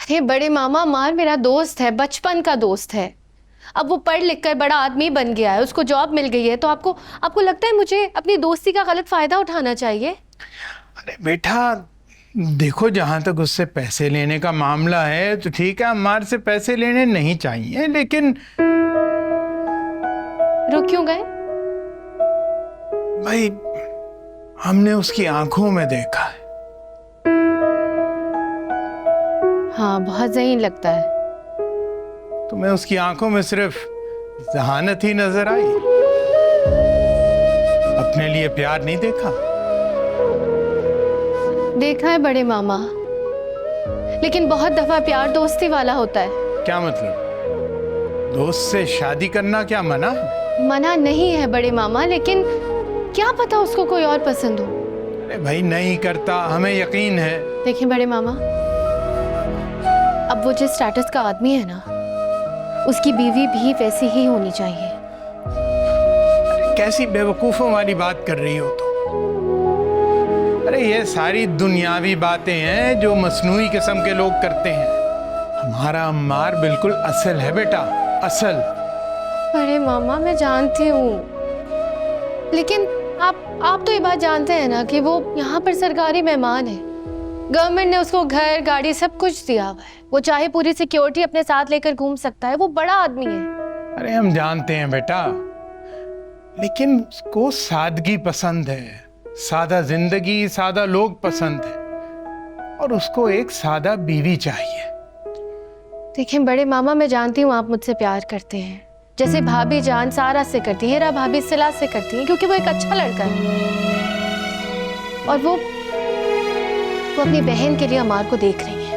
अरे बड़े मामा, अम्मार मेरा दोस्त है, बचपन का दोस्त है। अब वो पढ़ लिख कर बड़ा आदमी बन गया है, उसको जॉब मिल गई है, तो आपको लगता है मुझे अपनी दोस्ती का गलत फायदा उठाना चाहिए? अरे बेटा देखो, जहाँ तक उससे पैसे लेने का मामला है तो ठीक है, अम्मार से पैसे लेने नहीं चाहिए, लेकिन रुक क्यों गए? भाई हमने उसकी आंखों में देखा है। हाँ, बहुत ज़हीन लगता है। तुम्हें उसकी आंखों में सिर्फ जहानत ही नजर आई, अपने लिए प्यार नहीं देखा? देखा है बड़े मामा, लेकिन बहुत दफा प्यार दोस्ती वाला होता है। क्या मतलब? दोस्त से शादी करना क्या मना है? मना नहीं है बड़े मामा, लेकिन क्या पता उसको कोई और पसंद हो। अरे भाई नहीं करता, हमें यकीन है। देखिए बड़े मामा, अब वो जिस स्टेटस का आदमी है ना, उसकी बीवी भी वैसी ही होनी चाहिए। अरे कैसी बेवकूफों वाली बात कर रही हो तुम? अरे ये सारी दुनियावी बातें हैं जो मसनूई किस्म के लोग करते हैं। हमारा अम्मार बिल्कुल असल है बेटा, असल। बड़े मामा मैं जानती हूँ, लेकिन आप तो ये बात जानते हैं ना कि वो यहाँ पर सरकारी मेहमान है। गवर्नमेंट ने उसको घर, गाड़ी सब कुछ दिया हुआ है। वो चाहे पूरी सिक्योरिटी अपने साथ लेकर घूम सकता है। वो बड़ा आदमी है। अरे हम जानते हैं बेटा, लेकिन उसको सादगी पसंद है, सादा जिंदगी, सादा लोग पसंद है, और उसको एक सादा बीवी चाहिए। देखिए बड़े मामा, मैं जानती हूँ आप मुझसे प्यार करते हैं, जैसे भाभी जान सारा से करती है, हीरा भाभी सिला से करती है, क्योंकि वो एक अच्छा लड़का है। और वो अपनी बहन के लिए अमार को देख रही है।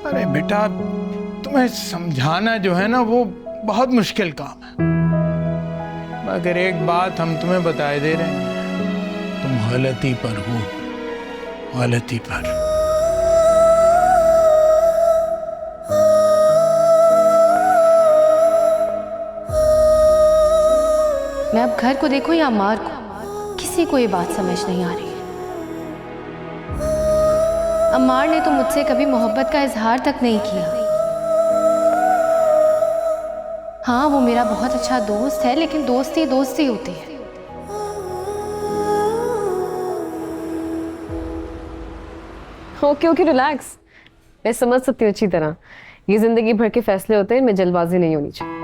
अरे बेटा तुम्हें समझाना जो है ना वो बहुत मुश्किल काम है, मगर एक बात हम तुम्हें बताए दे रहे हैं, तुम गलती पर हो, गलती पर। मैं अब घर को देखूं या अम्मार को, किसी को ये बात समझ नहीं आ रही है। अम्मार ने तो मुझसे कभी मोहब्बत का इजहार तक नहीं किया। हाँ, वो मेरा बहुत अच्छा दोस्त है, लेकिन दोस्ती दोस्ती होती है। ओके रिलैक्स, मैं समझ सकती हूँ अच्छी तरह। ये जिंदगी भर के फैसले होते हैं, इनमें जल्दबाजी नहीं होनी चाहिए।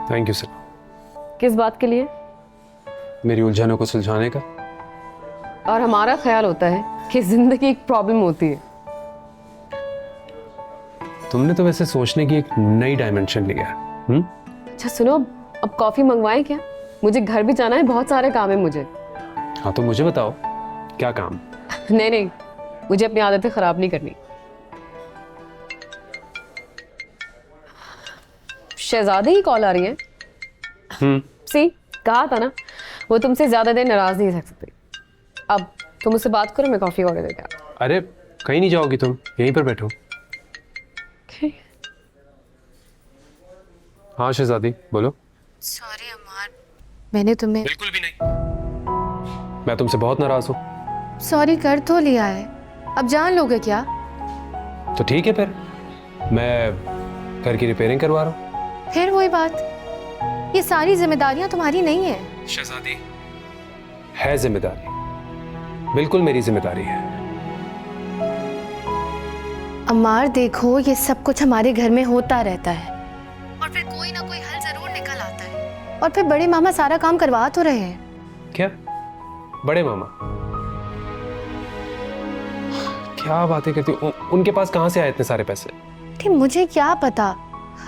Thank you sir. किस बात के लिए? मेरी उलझनों को सुलझाने का। और हमारा ख्याल होता है कि जिंदगी एक प्रॉब्लम होती है। तुमने तो वैसे सोचने की एक नई डायमेंशन लिया है। अच्छा सुनो, अब कॉफी मंगवाएं क्या? मुझे घर भी जाना है, बहुत सारे काम है मुझे। हाँ तो मुझे बताओ क्या काम? नहीं, मुझे अपनी आदतें खराब नहीं करनी। शहजादी की कॉल आ रही है। सी, कहा था ना, वो तुमसे ज्यादा देर नाराज नहीं रह सकती। अब तुम उससे बात करो, मैं कॉफी ऑर्डर देता हूं। अरे कहीं नहीं जाओगी तुम, यहीं पर बैठो। Okay. हाँ शहजादी बोलो। सॉरी अम्मार, मैंने तुम्हें बिल्कुल भी नहीं, मैं तुमसे बहुत नाराज हूँ। सॉरी कर तो लिया है, अब जान लोगे क्या? तो ठीक है फिर, मैं घर की रिपेयरिंग करवा रहा हूँ। फिर वही बात, ये सारी जिम्मेदारियां तुम्हारी नहीं है। शहजादी है जिम्मेदारी, बिल्कुल मेरी जिम्मेदारी है। अम्मार देखो, ये सब कुछ हमारे घर में होता रहता है, और फिर कोई ना कोई हल जरूर निकल आता है। और फिर बड़े मामा सारा काम करवा तो रहे हैं। क्या बड़े मामा? क्या बातें करती हो? उनके पास कहाँ से आए इतने सारे पैसे? ठीक, मुझे क्या पता,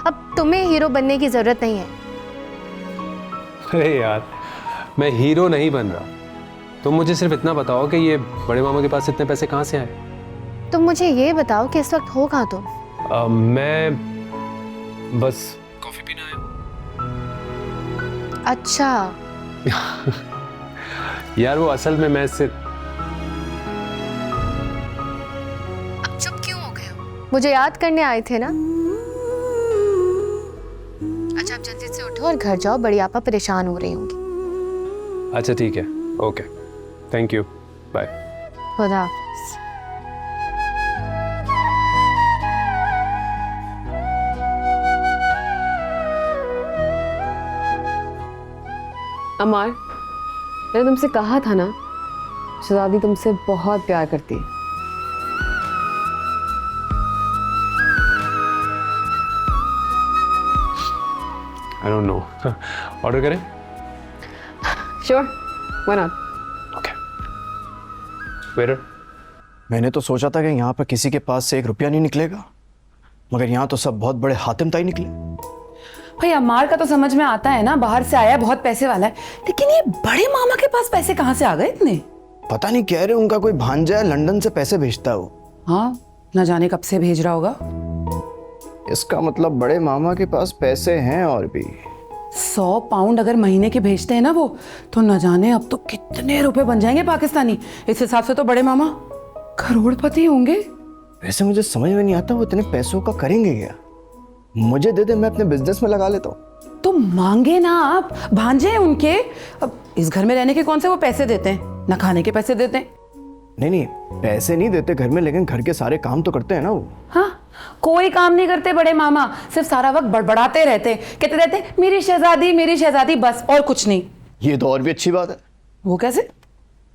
अब तुम्हें हीरो बनने की जरूरत नहीं है। अरे यार, मैं हीरो नहीं बन रहा। तुम मुझे सिर्फ इतना बताओ कि ये बड़े मामा के पास इतने पैसे कहाँ से आए? तुम मुझे ये बताओ कि इस वक्त हो कहाँ तुम? मैं बस कॉफी पीने आया हूँ। अच्छा यार वो असल में मैं सिर्फ। अब चुप क्यों हो गए हो? मुझे याद करने आए थे ना? अच्छा, अब जल्दी से उठो और घर जाओ, बड़ी आपा परेशान हो रही होंगी। अच्छा ठीक है, ओके, थैंक यू, बाय। खुदा हाफिज़। अमार, मैंने तुमसे कहा था ना, शहजादी तुमसे बहुत प्यार करती है। I don't know. ऑर्डर करें? Sure, why not? Okay. Waiter. मैंने तो सोचा था कि यहाँ पर किसी के पास से 1 रुपया नहीं निकलेगा, मगर यहाँ तो सब बहुत बड़े हातिम ताई निकले। भाई अमार का तो समझ में आता है ना, बाहर से आया है, बहुत पैसे वाला है, लेकिन ये बड़े मामा के पास पैसे कहाँ से आ गए इतने? पता नहीं, कह रहे उनका कोई भांजा है, लंदन से पैसे भेजता है वो। हाँ, ना जाने कब से भेज रहा होगा। इसका मतलब बड़े मामा के पास पैसे हैं और भी। 100 पाउंड अगर महीने के भेजते हैं ना वो, तो न जाने अब तो कितने रुपए बन जाएंगे पाकिस्तानी। इस हिसाब से तो बड़े मामा करोड़पति होंगे। वैसे मुझे समझ में नहीं आता वो इतने पैसों का करेंगे क्या। मुझे दे दे, मैं अपने बिजनेस में लगा लेता हूँ। तो मांगे ना आप, भांजे हैं उनके। अब इस घर में रहने के कौन से वो पैसे देते हैं, ना खाने के पैसे देते हैं। नहीं नहीं, पैसे नहीं देते घर में, लेकिन घर के सारे काम तो करते हैं ना वो। हाँ, कोई काम नहीं करते बड़े मामा, सिर्फ सारा वक्त बड़बड़ाते रहते, कहते रहते मेरी शहजादी, बस और कुछ नहीं। ये तो और भी अच्छी बात है। वो कैसे?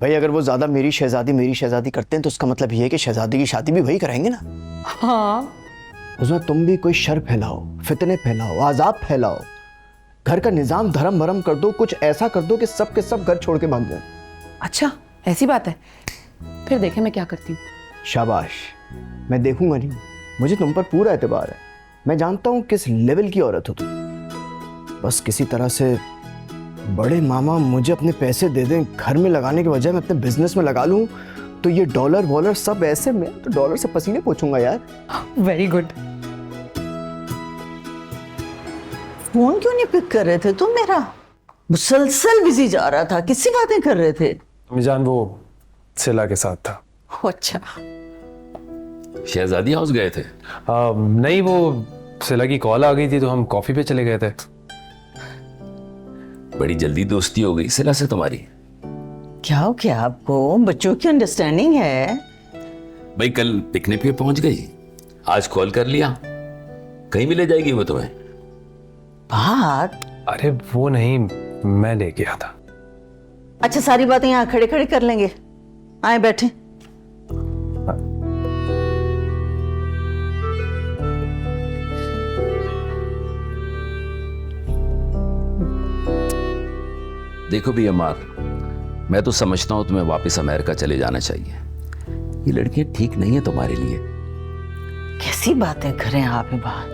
भाई अगर वो ज्यादा मेरी शहजादी करते हैं तो उसका मतलब ये है कि शहजादी की शादी भी वही कराएंगे ना। हाँ, उसमें तुम भी कोई शर फैलाओ, फितने फैलाओ, आजाब फैलाओ, घर का निजाम धर्म भरम कर दो, कुछ ऐसा कर दो कि सब के सब घर छोड़ के भाग जाए। अच्छा ऐसी बात है, फिर देखें मैं क्या करती हूँ। शाबाश, मैं देखूंगा नहीं, मुझे तुम पर पूरा एतबार है। मैं जानता हूँ किस लेवल की औरत हो तुम। बस किसी तरह से बड़े मामा मुझे अपने पैसे दे दें, घर में लगाने के बजाय मैं अपने बिजनेस में लगा लूँ, तो ये डॉलर वॉलर सब ऐसे में तो डॉलर से पसीने पोंछूंगा यार। Very good. फोन क्यों नहीं पिक कर रहे थे तुम मेरा? मुसलसल बिजी जा रहा था, किससे बातें कर रहे थे? जान वो सिला के साथ था। अच्छा, शहजादी हाउस गए थे? नहीं, वो सिला की कॉल आ गई थी तो हम कॉफी पे चले गए थे। बड़ी जल्दी दोस्ती हो गई सिला से तुम्हारी। क्या हो गया आपको? बच्चों की अंडरस्टैंडिंग है। भाई कल पिकनिक पे पहुंच गई, आज कॉल कर लिया, कहीं भी ले जाएगी वो तुम्हें? बात? अरे वो नहीं, मैं ले गया था। अच्छा, सारी बातें यहाँ खड़े खड़े कर लेंगे, आए बैठे। देखो भी अमार, मैं तो समझता हूं तुम्हें वापस अमेरिका चले जाना चाहिए। ये लड़कियां ठीक नहीं है तुम्हारे लिए। कैसी बातें करें आप इबान?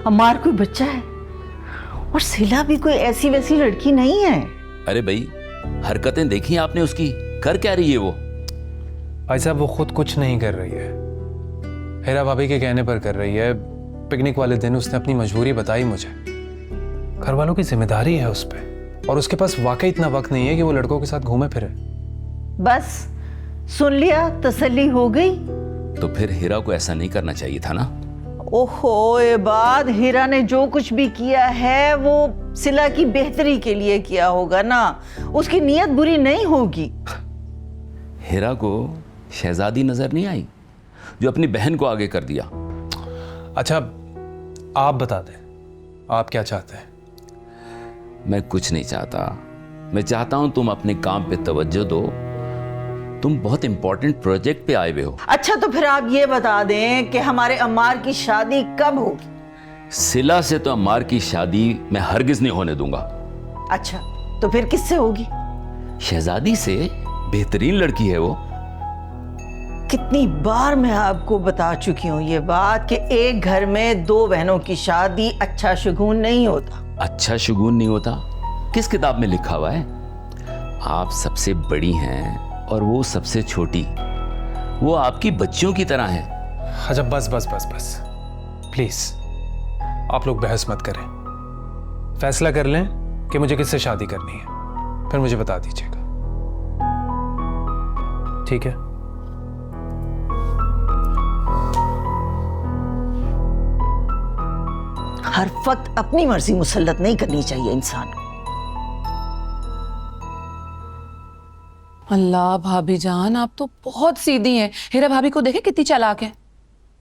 अमार कोई बच्चा है और सिला भी कोई ऐसी वैसी लड़की नहीं है। अरे भाई, हरकतें देखी आपने उसकी, कर क्या रही है वो? भाई साहब, वो खुद कुछ नहीं कर रही है, हेरा भाभी के कहने पर कर रही है। पिकनिक वाले दिन उसने अपनी मजबूरी बताई मुझे। घर वालों की जिम्मेदारी है उस पर, और उसके पास वाकई इतना वक्त नहीं है कि वो लड़कों के साथ घूमे फिरे। बस सुन लिया, तसल्ली हो गई। तो फिर हीरा को ऐसा नहीं करना चाहिए था ना। ओहो, ये बात, हीरा ने जो कुछ भी किया है वो सिला की बेहतरी के लिए किया होगा ना, उसकी नीयत बुरी नहीं होगी। हीरा को शहजादी नजर नहीं आई जो अपनी बहन को आगे कर दिया। अच्छा, आप बता दें, आप क्या चाहते हैं? मैं कुछ नहीं चाहता, मैं चाहता हूं तुम अपने काम पे तवज्जो दो। तुम बहुत इंपॉर्टेंट प्रोजेक्ट पे आए हुए हो। अच्छा, तो फिर आप ये बता दें कि हमारे अम्मार की शादी कब होगी? सिला से तो अम्मार की शादी मैं हरगिज नहीं होने दूंगा। अच्छा, तो फिर किससे होगी? शहजादी से। बेहतरीन लड़की है वो। कितनी बार मैं आपको बता चुकी हूँ ये बात कि एक घर में 2 बहनों की शादी अच्छा शगुन नहीं होता। अच्छा शगुन नहीं होता? किस किताब में लिखा हुआ है? आप सबसे बड़ी हैं और वो सबसे छोटी। वो आपकी बच्चियों की तरह है। अच्छा, बस बस बस बस, प्लीज आप लोग बहस मत करें। फैसला कर लें कि मुझे किससे शादी करनी है, फिर मुझे बता दीजिएगा, ठीक है? हर वक्त अपनी मर्जी मुसल्लत नहीं करनी चाहिए इंसान को। अल्लाह भाभी जान, आप तो बहुत सीधी हैं। हीरा भाभी को देखे कितनी चालाक है।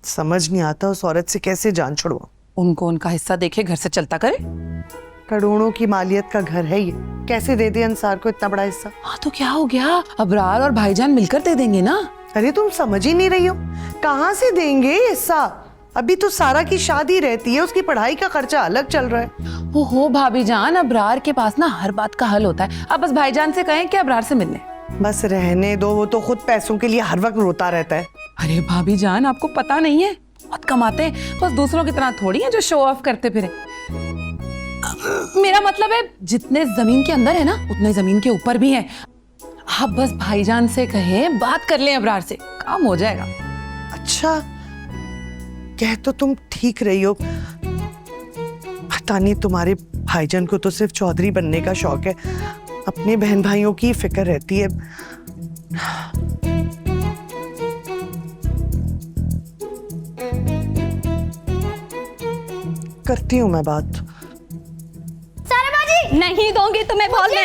समझ नहीं आता उस औरत से कैसे जान छुड़वाऊं। उनको उनका हिस्सा देखे घर से चलता करे। करोड़ों की मालियत का घर है ये, कैसे दे दे अंसार को इतना बड़ा हिस्सा? हाँ तो क्या हो गया, अबरार और भाईजान मिलकर दे देंगे ना। अरे तुम समझ ही नहीं रही हो, कहाँ से देंगे हिस्सा? अभी तो सारा की शादी रहती है, उसकी पढ़ाई का खर्चा अलग चल रहा है। ओहो भाभी जान, अबरार के पास ना हर बात का हल होता है। अब बस भाईजान से कहें कि अबरार से मिलने। बस रहने दो, वो तो खुद पैसों के लिए हर वक्त रोता रहता है। अरे भाभी जान, आपको पता नहीं है, बहुत कमाते हैं, बस दूसरों की तरह थोड़ी है जो शो ऑफ करते फिरे। मेरा मतलब है जितने जमीन के अंदर है ना, उतने जमीन के ऊपर भी है। आप बस भाईजान से कहें, बात कर लें अबरार से, काम हो जाएगा। अच्छा, कह तो तुम ठीक रही हो, पता नहीं तुम्हारे भाईजान को तो सिर्फ चौधरी बनने का शौक है, अपने बहन भाइयों की फिक्र रहती है। करती हूँ मैं बात। नहीं दूंगी तुम्हें बॉल में।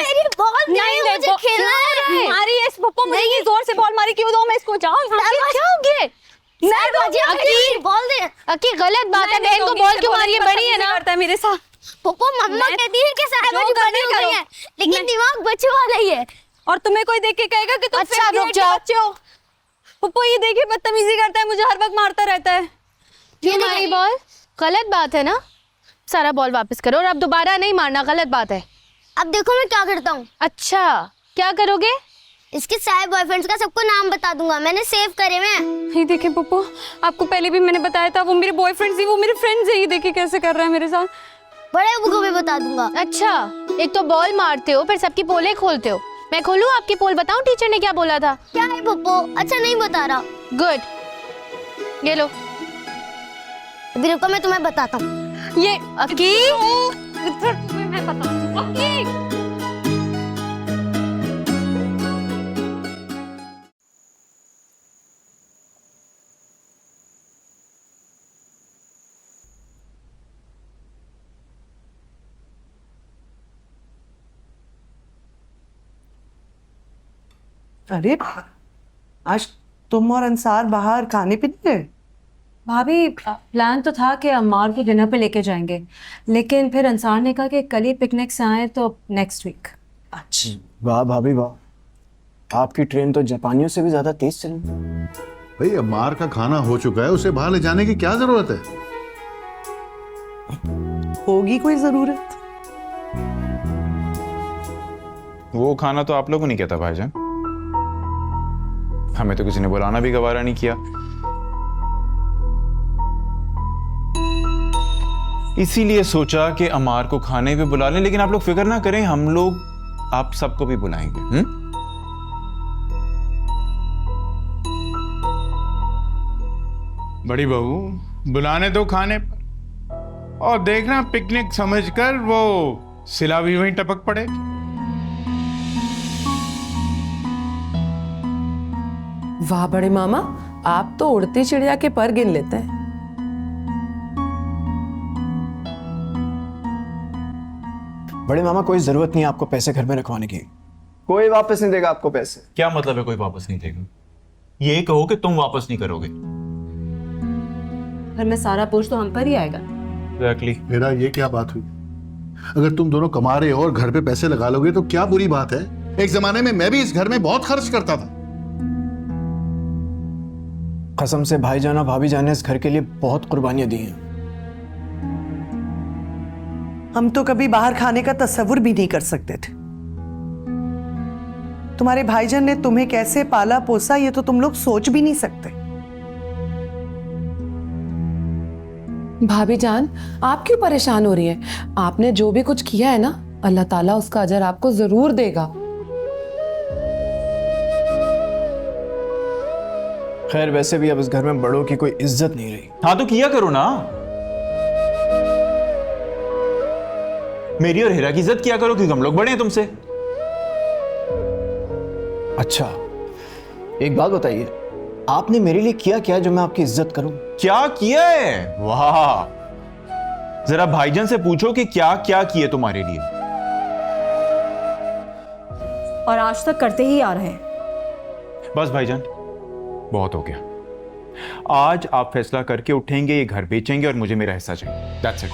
नहीं मुझे खेलना है। मारी इस पप्पो मुझे जोर से बॉल मारी, क्यों दूं मैं इसको? जाओ क्या हो गया? नहीं बाजी, अकी बॉल दे। अकी गलत बात है, बहन को बॉल क्यों मारी है? बड़ी है ना, करता है मेरे साथ। पप्पो मम्मा कहती है कि साहब बड़ी हो गई है, लेकिन दिमाग बच्चे वाला ही है। और तुम्हें कोई देख के कहेगा कि तुम अच्छा रुक जाओ। पप्पो ये देखिए बदतमीजी करता है, मुझे हर वक्त मारता रहता है। ये मारी बॉल गलत बात है ना, सारा बॉल वापस करो और अब दोबारा नहीं मारना, गलत बात है। अब देखो मैं क्या करता हूँ। अच्छा क्या करोगे? इसके सारे बॉयफ्रेंड्स का सबको नाम बता दूंगा, मैंने सेव करे हैं। ये देखें पप्पू, आपको पहले भी मैंने बताया था, वो मेरे बॉयफ्रेंड्स ही, वो मेरे फ्रेंड्स है। ये देखिए कैसे कर रहा है मेरे साथ। बड़े अबू को भी बता दूंगा। अच्छा, एक तो बॉल मारते हो, फिर सबकी पोलें खोलते हो। मैं खोलूं आपकी पोल? बताऊं टीचर ने क्या बोला था? क्या है पप्पू? अच्छा नहीं बता रहा। गुड, ये लो। अभी रुको मैं तुम्हें बताता हूँ। ये अकी मैं बताऊँ। अरे आज तुम और अंसार बाहर खाने पीने गए? भाभी प्लान तो था कि अम्मार को डिनर पे लेके जाएंगे, लेकिन फिर अंसार ने कहा कि कल ही पिकनिक से आए तो नेक्स्ट वीक। अच्छा, वाह भाभी वाह, आपकी ट्रेन तो जापानियों से भी ज्यादा तेज चली। भाई अम्मार का खाना हो चुका है, उसे बाहर ले जाने की क्या जरूरत है? होगी कोई जरूरत? वो खाना तो आप लोगों ने किया था भाईजान, हमें तो किसी ने बुलाना भी गवारा नहीं किया। इसीलिए सोचा कि अमार को खाने पे बुला लें, लेकिन आप लोग फिक्र ना करें, हम लोग आप सबको भी बुलाएंगे। बड़ी बहू बुलाने दो खाने पर, और देखना पिकनिक समझकर वो सिला भी वहीं टपक पड़ेगी। वाह बड़े मामा, आप तो उड़ती चिड़िया के पर गिन लेते हैं। बड़े मामा कोई जरूरत नहीं है आपको पैसे घर में रखवाने की, कोई वापस नहीं देगा आपको पैसे। क्या मतलब है कोई वापस नहीं देगा? ये कहो कि तुम वापस नहीं करोगे। घर में सारा बोझ तो हम पर ही आएगा। Exactly. मेरा ये क्या बात हुई? अगर तुम दोनों कमा रहे हो और घर पे पैसे लगा लोगे तो क्या बुरी बात है? एक जमाने में मैं भी इस घर में बहुत खर्च करता था। कसम से भाईजान और भाभी जान ने इस घर के लिए बहुत कुर्बानियां दी हैं। हम तो कभी बाहर खाने का तस्वुर भी नहीं कर सकते थे। तुम्हारे भाईजान ने तुम्हें कैसे पाला पोसा, ये तो तुम लोग सोच भी नहीं सकते। भाभी जान, आप क्यों परेशान हो रही हैं? आपने जो भी कुछ किया है ना, अल्लाह ताला उसका अजर आपको जरूर देगा। खैर वैसे भी अब इस घर में बड़ों की कोई इज्जत नहीं रही। हाँ तो किया करो ना, मेरी और हीरा की इज्जत किया करो, क्योंकि हम लोग बड़े हैं तुमसे। अच्छा एक बात बताइए, आपने मेरे लिए किया क्या जो मैं आपकी इज्जत करूं? क्या किया है? वाह, जरा भाईजान से पूछो कि क्या क्या किए तुम्हारे लिए। और आज तक करते ही आ रहे हैं। बस भाईजान बहुत हो गया, आज आप फैसला करके उठेंगे, ये घर बेचेंगे और मुझे मेरा हिस्सा चाहिए। That's it.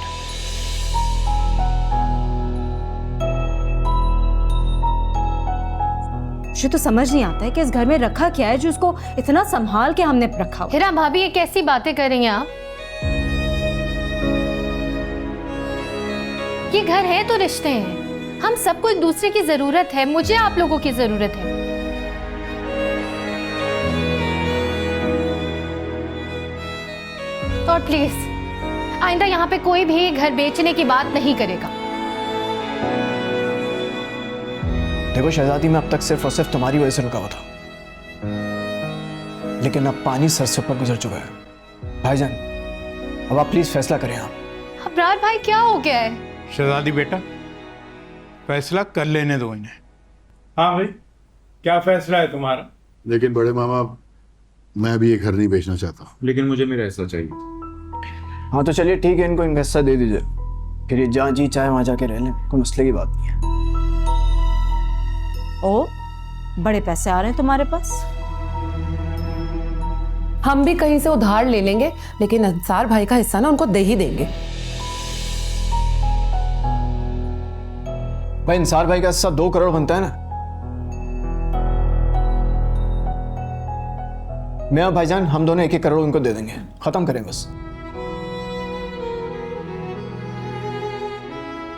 मुझे तो समझ नहीं आता है कि इस घर में रखा क्या है जो उसको इतना संभाल के हमने रखा हुआ। हिरा भाभी ये कैसी बातें कर रही हैं आप? ये घर है तो रिश्ते हैं, हम सबको एक दूसरे की जरूरत है, मुझे आप लोगों की जरूरत है। तो प्लीज आइंदा यहाँ पे कोई भी घर बेचने की बात नहीं करेगा। देखो शहजादी, मैं अब तक सिर्फ और सिर्फ तुम्हारी वजह से रुका हुआ था, लेकिन अब पानी सर से ऊपर गुजर चुका है। भाईजान, अब आप प्लीज फैसला करें। आप अबरार भाई क्या हो गया है? शहजादी बेटा, फैसला कर लेने दो इन्हें। हाँ भाई, क्या फैसला है तुम्हारा? लेकिन बड़े मामा, मैं भी ये घर नहीं बेचना चाहता। लेकिन मुझे मेरा हिस्सा चाहिए। हाँ तो चलिए ठीक है, इनको इनका हिस्सा दे दीजिए, फिर ये जहाँ जी चाहे वहाँ जाके रह लें, कोई मसले की बात नहीं है। ओ, बड़े पैसे आ रहे हैं तुम्हारे पास। हम भी कहीं से उधार ले लेंगे, लेकिन अंसार भाई का हिस्सा ना उनको दे ही देंगे। भाई अंसार भाई का हिस्सा 2 करोड़ बनता है ना। मैं और भाईजान हम दोनों 1-1 करोड़ उनको दे देंगे, खत्म करें बस।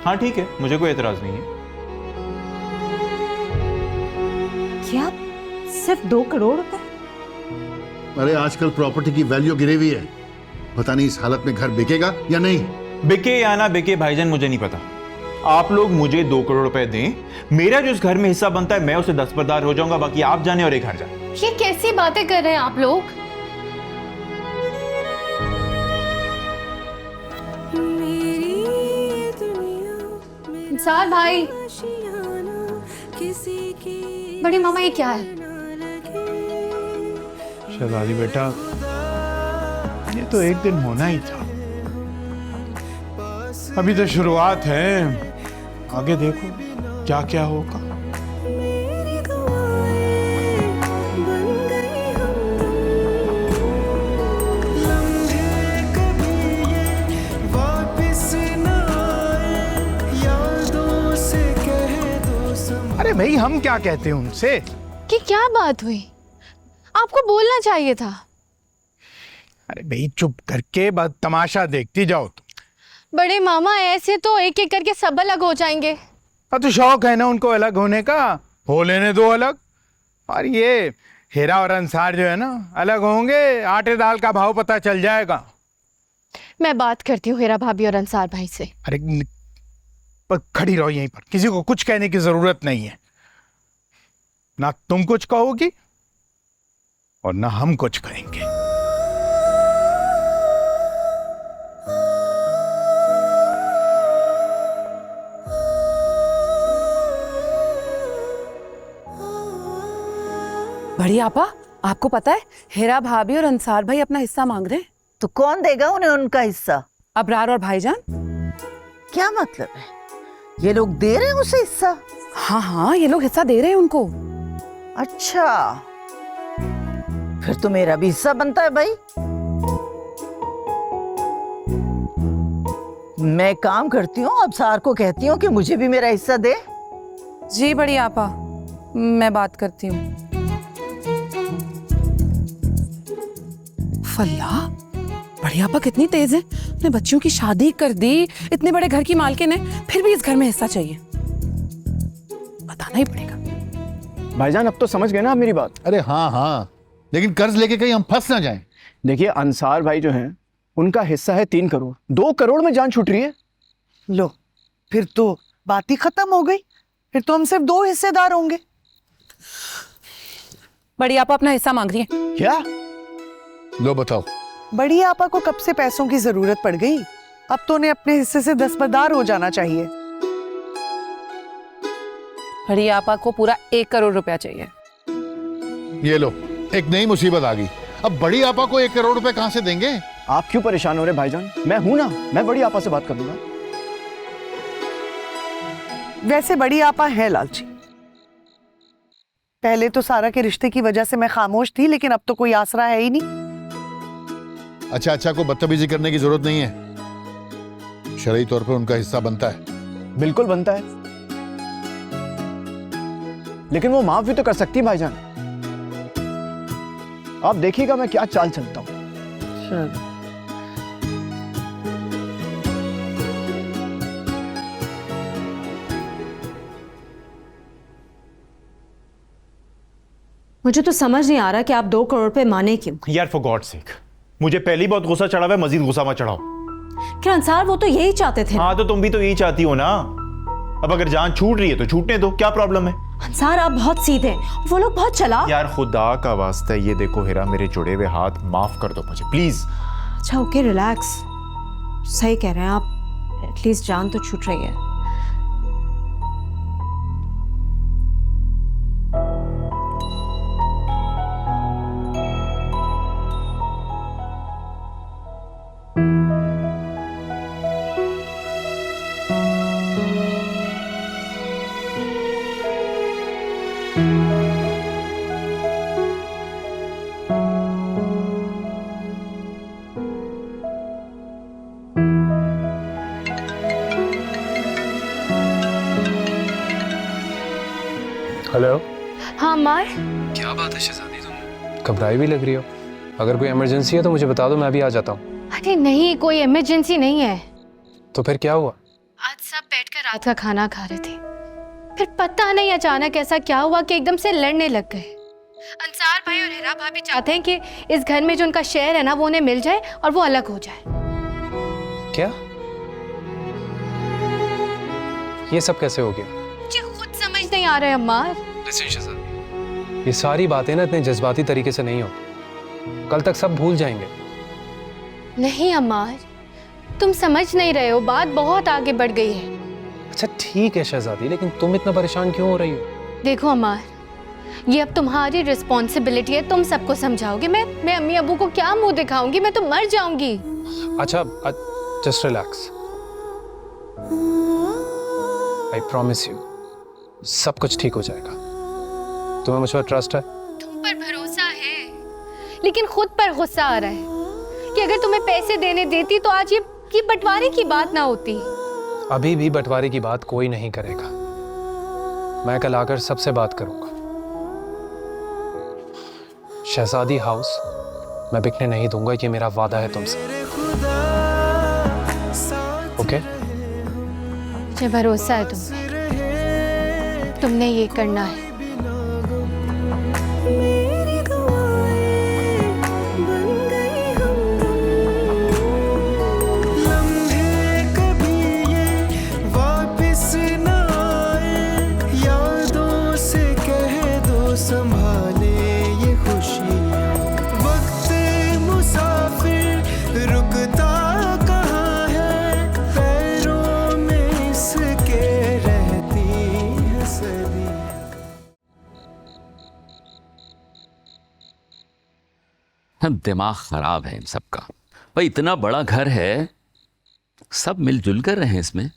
हाँ ठीक है, मुझे कोई एतराज नहीं है। क्या सिर्फ 2 करोड़ रुपए? अरे आजकल प्रॉपर्टी की वैल्यू गिरी हुई है, पता नहीं इस हालत में घर बिकेगा या नहीं। बिके या ना बिके भाईजान मुझे नहीं पता। आप लोग मुझे 2 करोड़ रुपए दें, मेरा जो इस घर में हिस्सा बनता है मैं उसे 10% हो जाऊंगा, बाकी आप जाने और एक घर जाए। ये कैसी बातें कर रहे हैं आप लोग? अंसार भाई, बड़ी मामा ये क्या है? शहजादी बेटा, ये तो एक दिन होना ही था, अभी तो शुरुआत है, आगे देखो क्या क्या होगा। अरे भाई, हम क्या कहते हैं उनसे कि क्या बात हुई? आपको बोलना चाहिए था। अरे भाई चुप करके बस तमाशा देखती जाओ तुम। बड़े मामा ऐसे तो एक एक करके सब अलग हो जाएंगे। हाँ तो शौक है ना उनको अलग होने का, हो लेने दो अलग। और ये हीरा और अंसार जो है ना, अलग होंगे, आटे दाल का भाव पता चल जाएगा। मैं बात करती हूँ हीरा भाभी और अंसार भाई से। अरे खड़ी रहो यहीं पर, किसी को कुछ कहने की जरूरत नहीं है। ना तुम कुछ कहोगी और ना हम कुछ कहेंगे। बड़ी आपा, आपको पता है हीरा भाभी और अंसार भाई अपना हिस्सा मांग रहे हैं। तो कौन देगा उन्हें उनका हिस्सा? अबरार और भाईजान। क्या मतलब है? ये लोग दे रहे हैं उसे हिस्सा? हाँ हाँ, ये लोग हिस्सा दे रहे हैं उनको। अच्छा, फिर तो मेरा भी हिस्सा बनता है भाई। मैं काम करती हूँ, अब सार को कहती हूँ कि मुझे भी मेरा हिस्सा दे। जी बड़ी आपा, मैं बात करती हूँ। फल्ला, बड़ी आपा कितनी तेज है, अपने बच्चों की शादी कर दी, इतने बड़े घर की मालकिन है, फिर भी इस घर में हिस्सा चाहिए। बताना ही पड़ेगा। भाईजान अब तो समझ गए ना आप मेरी बात? अरे हाँ हाँ, लेकिन कर्ज लेके कहीं हम फंस ना जाएं। देखिए अंसार भाई जो हैं, उनका हिस्सा है 3 करोड़। 2 करोड़ में जान छूट रही है। लो, फिर तो बात ही खत्म हो गई, फिर तो हम सिर्फ 2 हिस्सेदार होंगे। बड़ी आपा अपना हिस्सा मांग रही है। क्या? लो बताओ। बड़ी आपा को कब से पैसों की जरूरत पड़ गई? अब तो उन्हें अपने हिस्से से 10% हो जाना चाहिए। बड़ी आपा को पूरा 1 करोड़ रुपया चाहिए। ये लो, एक नई मुसीबत आ गई। अब बड़ी आपा को 1 करोड़ रुपए कहां से देंगे? आप क्यों परेशान हो रहे भाईजान? मैं हूं ना, मैं बड़ी आपा से बात कर लूंगा। वैसे बड़ी आपा है लालची। पहले तो सारा के रिश्ते की वजह से मैं खामोश थी, लेकिन अब तो कोई आसरा है ही नहीं। अच्छा को बदतमीजी करने की जरूरत नहीं है। शरई तौर पर उनका हिस्सा बनता है। बिल्कुल बनता है। लेकिन वो माफ भी तो कर सकती है भाईजान। आप देखिएगा मैं क्या चाल चलता हूँ। मुझे तो समझ नहीं आ रहा कि आप 2 करोड़ पे माने क्यों। यार फॉर गॉड सेक, मुझे पहले ही बहुत गुस्सा चढ़ा हुआ है, मजीद गुस्सा मत चढ़ाओ। क्या अंसार, वो तो यही चाहते थे। हाँ तो तुम भी तो यही चाहती हो ना। अब अगर जान छूट रही है तो छूटने दो, क्या प्रॉब्लम है? अंसार आप बहुत सीधे हैं, वो लोग बहुत चालाक। यार खुदा का वास्ता ये देखो हीरा, मेरे जुड़े हुए हाथ माफ कर दो मुझे प्लीज। अच्छा ओके रिलैक्स, सही कह रहे हैं आप, एटलीस्ट जान तो छूट रही है। हेलो। हाँ अम्मार। क्या बात है शहजादी, तुम घबराई भी लग रही हो। अगर कोई इमरजेंसी है तो मुझे बता दो, मैं भी आ जाता हूँ। अरे नहीं, कोई इमरजेंसी नहीं है। तो फिर क्या हुआ? आज सब बैठकर रात का खाना खा रहे थे, फिर पता नहीं अचानक ऐसा क्या हुआ कि एकदम से लड़ने लग गए। अंसार भाई और हिरा भाभी चाहते हैं कि इस घर में जो उनका शेयर है ना वो उन्हें मिल जाए और वो अलग हो जाए। क्या? ये सब कैसे हो गया? मुझे खुद समझ नहीं आ रहा है अम्मार। ये सारी बातें ना इतने जज्बाती तरीके से नहीं होती, कल तक सब भूल जाएंगे। नहीं अम्मार, तुम समझ नहीं रहे हो, बात बहुत आगे बढ़ गई है। अच्छा ठीक है शहजादी, लेकिन तुम इतना परेशान क्यों हो रही हो? देखो अम्मार, ये अब तुम्हारी रिस्पॉन्सिबिलिटी है, तुम सबको समझाओगे। मैं अम्मी अबू को क्या मुंह दिखाऊंगी, मैं तो मर जाऊंगी। अच्छा just relax, I promise you सब कुछ ठीक हो जाएगा। तुम्हें मुझ पर ट्रस्ट है? तुम पर भरोसा है, लेकिन खुद पर गुस्सा आ रहा है कि अगर तुम्हें पैसे देने देती तो आज ये बंटवारे की बात ना होती। अभी भी बंटवारे की बात कोई नहीं करेगा, मैं कल आकर सबसे बात करूंगा। शहजादी हाउस मैं बिकने नहीं दूंगा, ये मेरा वादा है तुमसे। ओके? मुझे भरोसा है तुम पे, तुमने ये करना है। दिमाग खराब है इन सबका। भाई इतना बड़ा घर है, सब मिलजुल कर रहे हैं इसमें।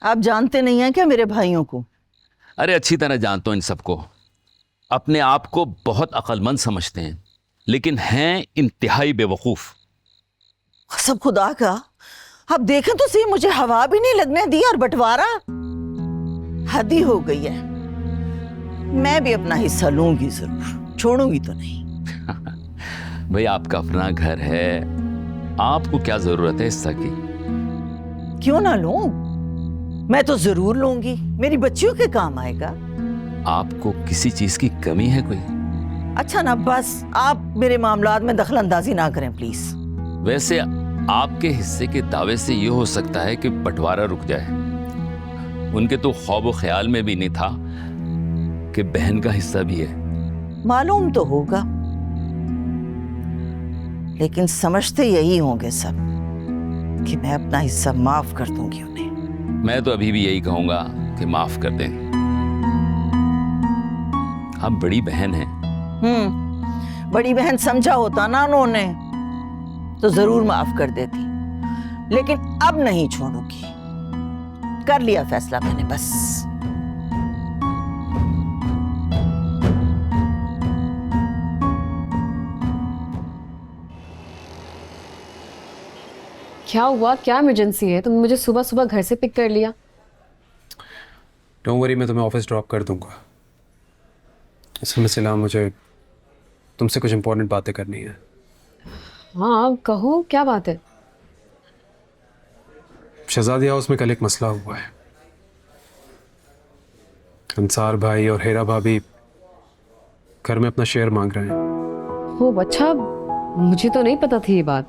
आप जानते नहीं हैं क्या मेरे भाइयों को? अरे अच्छी तरह जानता हूं इन सबको। अपने आप को बहुत अक्लमंद समझते हैं, लेकिन हैं इंतहाई बेवकूफ। सब खुदा का, अब देखें तो सही, मुझे हवा भी नहीं लगने दी और बंटवारा। हद ही हो गई है। मैं भी अपना हिस्सा लूंगी जरूर, छोड़ूंगी तो नहीं। भाई आपका अपना घर है, आपको क्या जरूरत है हिस्सा की? क्यों ना लूं, मैं तो जरूर लूंगी, मेरी बच्चियों के काम आएगा। आपको किसी चीज की कमी है कोई? अच्छा ना, बस आप मेरे मामलात में दखल अंदाजी ना करें प्लीज। वैसे आपके हिस्से के दावे से यह हो सकता है कि बंटवारा रुक जाए। उनके तो ख्वाब ख्याल में भी नहीं था कि बहन का हिस्सा भी है। मालूम तो होगा, लेकिन समझते यही होंगे सब कि मैं अपना हिस्सा माफ कर दूंगी उन्हें। मैं तो अभी भी यही कहूंगा कि माफ कर दें। आप बड़ी बहन हैं। बड़ी बहन समझा होता ना उन्होंने तो जरूर माफ कर देती, लेकिन अब नहीं छोड़ूंगी। कर लिया फैसला मैंने, बस। क्या हुआ, क्या इमरजेंसी है? तुमने मुझे सुबह सुबह घर से पिक कर लिया। डोंट वरी, मैं तुम्हें ऑफिस ड्रॉप कर दूंगा। असल में सिला, मुझे तुमसे कुछ इम्पोर्टेंट बातें करनी है। हाँ कहो, क्या बात है? शहजादी हाउस में कल एक मसला हुआ है। अंसार भाई और हेरा भाभी घर में अपना शेयर मांग रहे हैं। हो अच्छा, मुझे तो नहीं पता थी ये बात।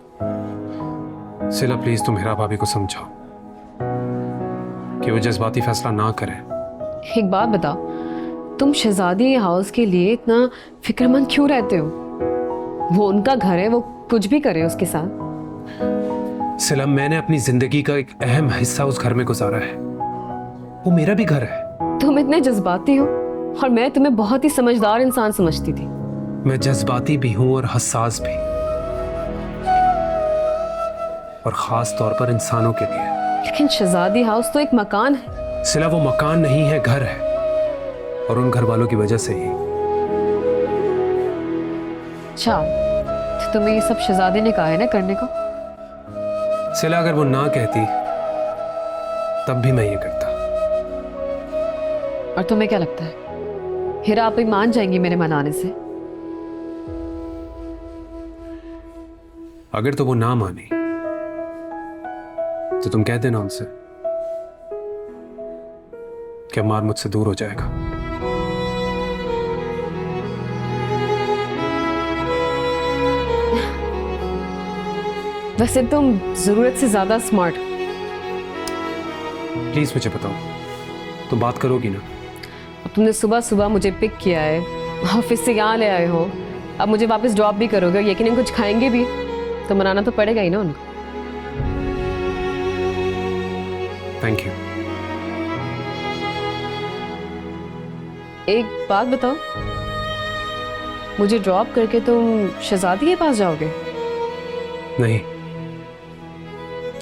सिला प्लीज तुम हेरा भाभी को समझाओ कि वो जज्बाती फैसला ना करे। एक बात बताओ, तुम शहजादी हाउस के लिए इतना फिक्रमंद क्यों रहते हो? वो उनका घर है, वो कुछ भी करे उसके साथ। सिला, मैंने अपनी जिंदगी का एक अहम हिस्सा उस घर में गुजारा है। वो मेरा भी घर है। तुम इतने जज्बाती हो और मैं तुम्हें बहुत ही समझदार इंसान समझती थी। मैं जज्बाती भी हूं और हसास भी, और खास तौर पर इंसानों के लिए। लेकिन शहजादी हाउस तो एक मकान है। सिला, वो मकान नहीं है, घर है, और उन घर वालों की वजह से ही। अच्छा, तो तुम्हें ये सब शहजादे ने कहा है ना करने को? सिला, अगर वो ना कहती तब भी मैं ये करता। और तुम्हें क्या लगता है हीरा आप ही मान जाएंगी मेरे मनाने से? अगर तो वो ना मानी तो तुम कह देना उनसे कि अम्मार मुझसे दूर हो जाएगा। वैसे तुम जरूरत से ज्यादा स्मार्ट। प्लीज मुझे बताओ, तुम बात करोगी ना? अब तुमने सुबह सुबह मुझे पिक किया है, ऑफिस से यहाँ ले आए हो, अब मुझे वापस ड्रॉप भी करोगे, यकीनन कुछ खाएंगे भी, तो मनाना तो पड़ेगा ही ना उनको। Thank you. एक बात बताओ, मुझे ड्रॉप करके तुम शहजादी के पास जाओगे? नहीं,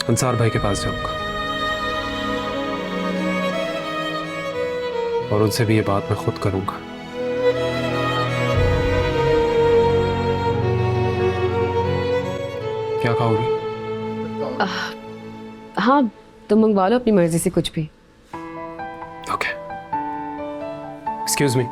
अंसार भाई के पास जाऊंगा और उनसे भी ये बात मैं खुद करूंगा। क्या खाओगी? हाँ, तुम मंगवा लो अपनी मर्जी से कुछ भी। Okay, excuse me.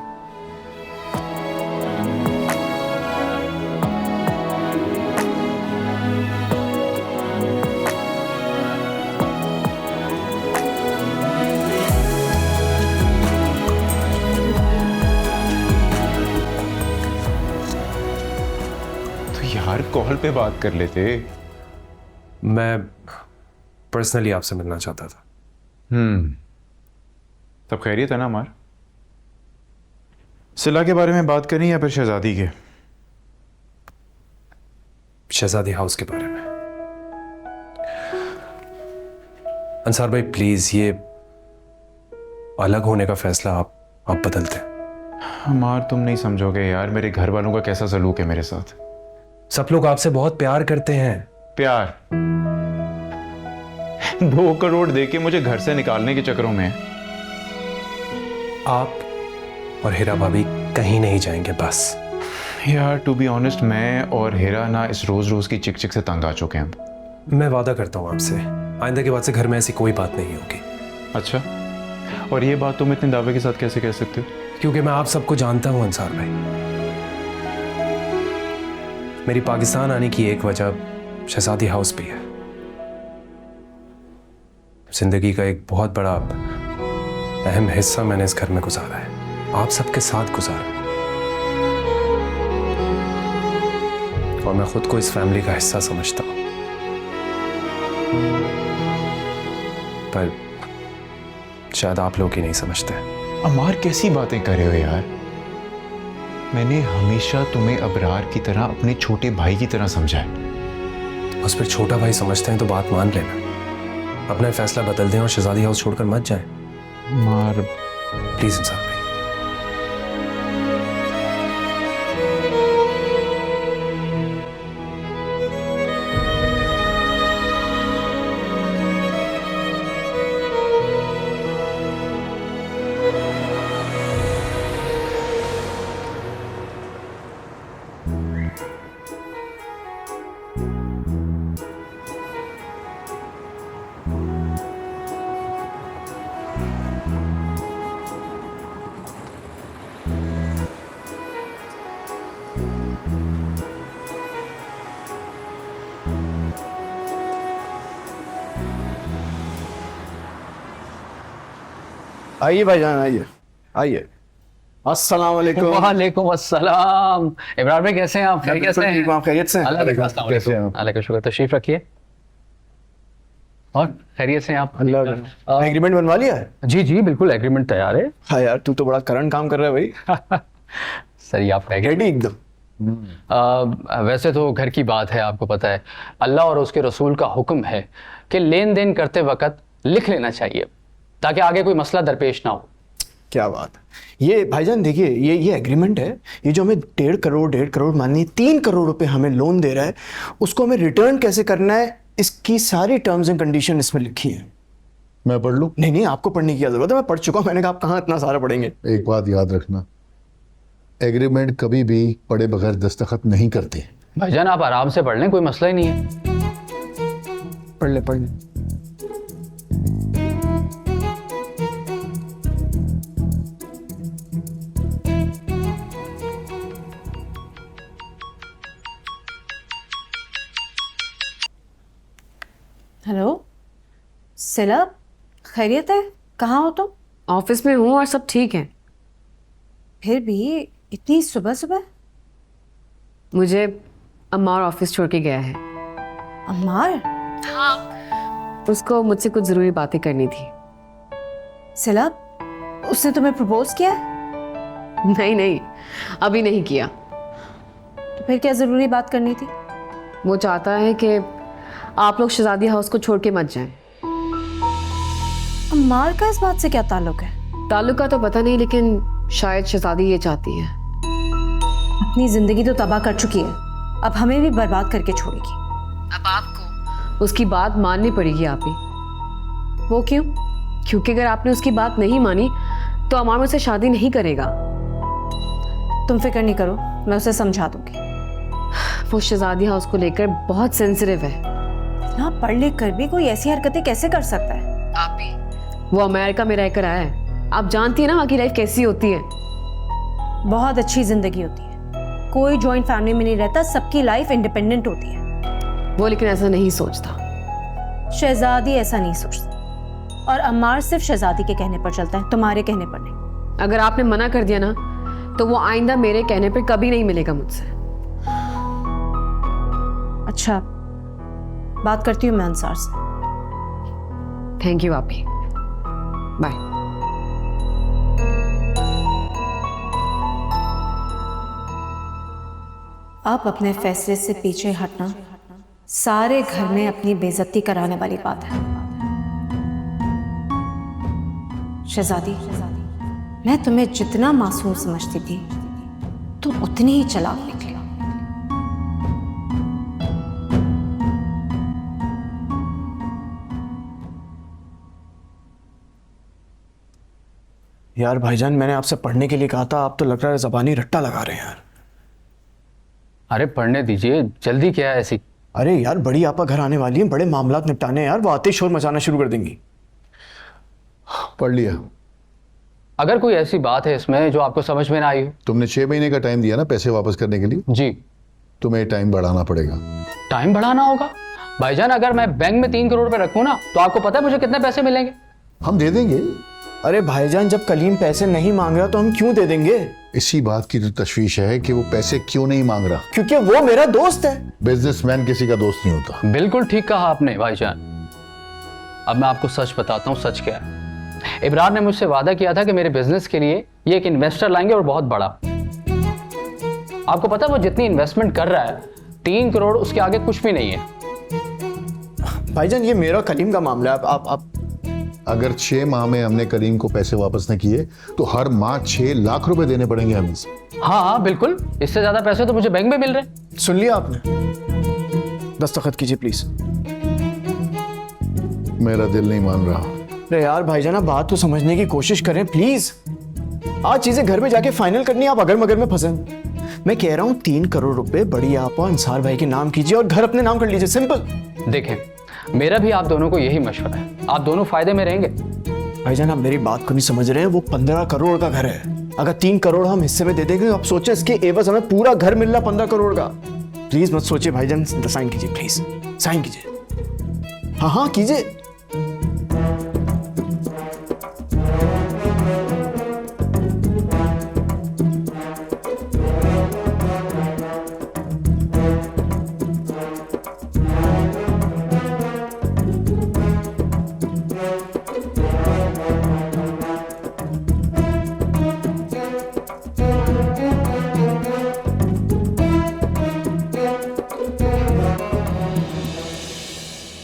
यार कॉल पे बात कर लेते। मैं पर्सनली आपसे मिलना चाहता था। तब खैरियत है ना अमार? सिला के बारे में बात करनी या फिर शहजादी के? शहजादी हाउस के बारे में। अंसार भाई प्लीज, ये अलग होने का फैसला आप बदलते। अमार तुम नहीं समझोगे यार, मेरे घर वालों का कैसा सलूक है मेरे साथ। सब लोग आपसे बहुत प्यार करते हैं। प्यार? 2 करोड़ देके मुझे घर से निकालने के चक्करों में आप और हीरा भाभी कहीं नहीं जाएंगे बस। यार टू बी ऑनेस्ट, मैं और हीरा ना इस रोज रोज की चिक चिक से तंग आ चुके हैं। मैं वादा करता हूं आपसे, आइंदा के बाद से घर में ऐसी कोई बात नहीं होगी। अच्छा, और ये बात तुम इतने दावे के साथ कैसे कह सकते हो? क्योंकि मैं आप सबको जानता हूं अंसार भाई। मेरी पाकिस्तान आने की एक वजह शहजादी हाउस भी है। जिंदगी का एक बहुत बड़ा अहम हिस्सा मैंने इस घर में गुजारा है, आप सबके साथ गुजारा, और मैं खुद को इस फैमिली का हिस्सा समझता हूं। पर शायद आप लोग ही नहीं समझते। अमार कैसी बातें कर रहे हो यार? मैंने हमेशा तुम्हें अबरार की तरह, अपने छोटे भाई की तरह समझा है। बस फिर छोटा भाई समझते हैं तो बात मान लेना, अपना फैसला बदल दें और शहजादी हाउस छोड़कर मत जाएं। मार प्लीज इंसान भाई। आइए भाईजान, आइए आइए। अस्सलाम वालेकुम। वालेकुम अस्सलाम। इमरान भाई कैसे हैं आप? कैसे हैं? आप खैरियत से? अल्लाह का शुक्र। तशरीफ रखिए। और खैरियत से हैं आप? अल्लाह। एग्रीमेंट बनवा लिया है? जी जी बिल्कुल, एग्रीमेंट तैयार है। हाँ यार, तू तो बड़ा करंट काम कर रहा है भाई। सही, आप रेडी एकदम। वैसे तो घर की बात है, आपको पता है अल्लाह और उसके रसूल का हुक्म है कि लेन देन करते वक्त लिख लेना चाहिए ताकि आगे कोई मसला दरपेश ना हो। क्या बात है। ये भाईजान देखिए, ये एग्रीमेंट है, ये जो हमें 1.5 करोड़ मानिए 3 करोड़ रुपए हमें लोन दे रहा है, उसको हमें रिटर्न कैसे करना है, इसकी सारी टर्म्स एंड कंडीशन इसमें लिखी है। मैं पढ़ लूं? नहीं, आपको पढ़ने की क्या जरूरत है, मैं पढ़ चुका हूं। मैंने कहा आप कहाँ इतना सारा पढ़ेंगे। एक बात याद रखना, एग्रीमेंट कभी भी पढ़े बगैर दस्तखत नहीं करते। भाईजान आप आराम से पढ़ लें, कोई मसला ही नहीं है। पढ़ ले। हेलो सिला, खैरियत है? कहाँ हो तुम? ऑफिस में हूँ और सब ठीक है। फिर भी इतनी सुबह सुबह? मुझे अम्मार ऑफिस छोड़ के गया है। अम्मार? हाँ, उसको मुझसे कुछ जरूरी बातें करनी थी। सिला, उसने तुम्हें प्रपोज किया? नहीं, अभी नहीं किया। तो फिर क्या जरूरी बात करनी थी? वो चाहता है कि आप लोग शहजादी हाउस को छोड़ के मत जाएं। अम्मार का इस बात से क्या ताल्लुक है? ताल्लुक का तो पता नहीं, लेकिन शायद शहजादी ये चाहती है। अपनी जिंदगी तो तबाह कर चुकी है, अब हमें भी बर्बाद करके छोड़ेगी। अब आपको उसकी बात माननी पड़ेगी आप ही। वो क्यों? क्योंकि अगर आपने उसकी बात नहीं मानी तो अमार मुझसे शादी नहीं करेगा। तुम फिक्र नहीं करो, मैं उसे समझा दूंगी। वो शहजादी हाउस को लेकर बहुत सेंसिटिव है। ना पढ़ लिख कर भी कोई ऐसी हरकतें कैसे कर सकता है? आप ही। वो अमेरिका में रहकर आया है, आप जानती है ना वहाँ की लाइफ कैसी होती है। बहुत अच्छी जिंदगी होती है, कोई जॉइंट फैमिली में नहीं रहता, सबकी लाइफ इंडिपेंडेंट होती है। वो लेकिन ऐसा नहीं सोचता। शहजादी ऐसा नहीं सोचता, और अम्मार सिर्फ शहजादी के कहने पर चलता है, तुम्हारे कहने पर नहीं। अगर आपने मना कर दिया ना तो वो आइंदा मेरे कहने पर कभी नहीं मिलेगा मुझसे। अच्छा, बात करती हूँ मैं अंसार से। थैंक यू आप ही। बाय। आप अपने फैसले से पीछे हटना सारे घर में अपनी बेइज्जती कराने वाली बात है। शहजादी, मैं तुम्हें जितना मासूम समझती थी तुम उतनी ही चालाक निकली। यार भाईजान, मैंने आपसे पढ़ने के लिए कहा था, आप तो लग रहा है ज़बानी रट्टा लगा रहे हैं यार। अरे पढ़ने दीजिए, जल्दी क्या है ऐसी? अरे यार, बड़ी आपा घर आने वाली है, बड़े मामलात निपटाने हैं यार, वो आते ही शोर मचाना शुरू कर देंगी। पढ़ लिया? अगर कोई ऐसी बात है इसमें जो आपको समझ में ना आई हो। तुमने 6 महीने का टाइम दिया ना पैसे वापस करने के लिए? जी। तुम्हें टाइम बढ़ाना पड़ेगा। टाइम बढ़ाना होगा? भाईजान अगर मैं बैंक में 3 करोड़ रुपए रखूं ना तो आपको पता है मुझे कितने पैसे मिलेंगे? हम दे देंगे। अरे भाईजान, जब कलीम पैसे नहीं मांग रहा तो हम क्यों दे देंगे? इसी बात की तो तशवीश है कि वो पैसे क्यों नहीं मांग रहा। क्योंकि वो मेरा दोस्त है। बिजनेसमैन किसी का दोस्त नहीं होता। बिल्कुल ठीक कहा आपने भाईजान। अब मैं आपको सच बताता हूँ, सच क्या है। इब्रार ने मुझसे वादा किया था कि मेरे बिजनेस के लिए ये एक इन्वेस्टर लाएंगे और बहुत बड़ा। आपको पता है वो जितनी इन्वेस्टमेंट कर रहा है 3 करोड़ उसके आगे कुछ भी नहीं है। भाईजान ये मेरा कलीम का मामला है। आप अगर 6 माह में हमने करीम को पैसे वापस न किए तो हर माह 6 लाख रुपए देने पड़ेंगे हमें। हाँ बिल्कुल, इससे ज्यादा पैसे तो मुझे बैंक में मिल रहे। सुन लिया आपने? दस्तखत कीजिए प्लीज। मेरा दिल नहीं मान रहा। अरे यार भाईजान, आप बात तो समझने की कोशिश करें प्लीज। आज चीजें घर में जाके फाइनल करनी है, आप अगर मगर में फंसे। मैं कह रहा हूँ 3 करोड़ रुपए बड़ी आपा अंसार भाई के नाम कीजिए और घर अपने नाम कर लीजिए, सिंपल। देखें, मेरा भी आप दोनों को यही मशवरा है, आप दोनों फायदे में रहेंगे। भाईजान आप मेरी बात को नहीं समझ रहे हैं, वो 15 करोड़ का घर है। अगर 3 करोड़ हम हिस्से में दे देंगे, आप सोचे इसके एवज हमें पूरा घर मिल रहा 15 करोड़ का। प्लीज मत सोचिए भाईजान, साइन कीजिए प्लीज, साइन कीजिए। हाँ कीजिए।